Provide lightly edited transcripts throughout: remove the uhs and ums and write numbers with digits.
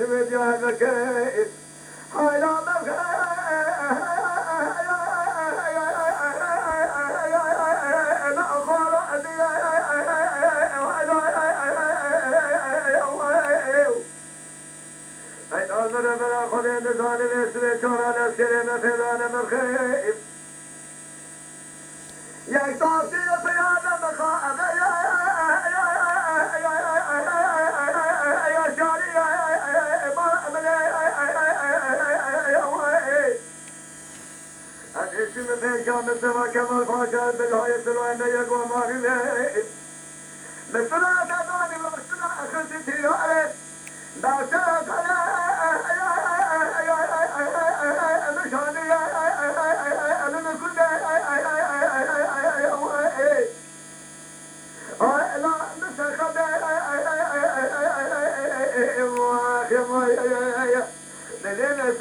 سوید یا بکیف حالا أنا بلا خلين ظالم اسمه شورى الأسكرين فيضان مخيف يكتاسي في هذا مخاف يا شاري الاسم في كامل سما كمال فاشل بالهاية سلوين يقوى ماري مثل أتباني ومثل أخذتي تياري باشا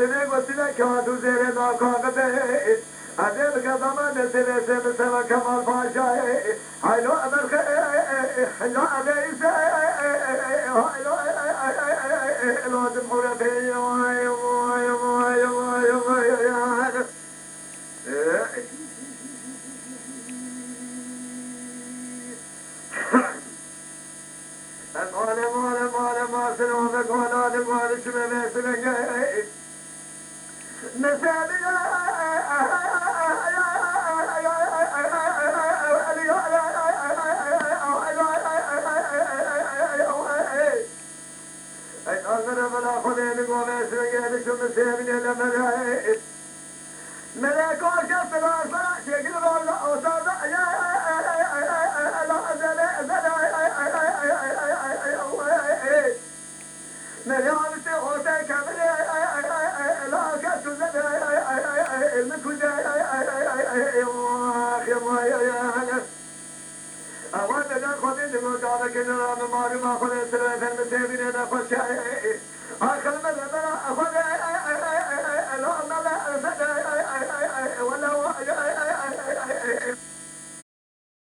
سنگ و سنگ کادو زیر ناکاغده عدل قدمان سنگ سنگ سنگ کمال پاشای حیلو امرخ حیلو علیسه حیلو حیلو دمورتی وای وای وای وای وای مال سنوم قولاد مال شمه سنگ نسابي أنا بلا خلين قومي سنجي شو مسيبني لملايب ملاك وشف الأسرع شكل والله وصار يا لا مليون تغوتي كامل لا كسو المكوزة يا أولا لا خذين المتعلق إن رام ماري ما خذين سلوة المسيبين أنا خشاي آخر مرة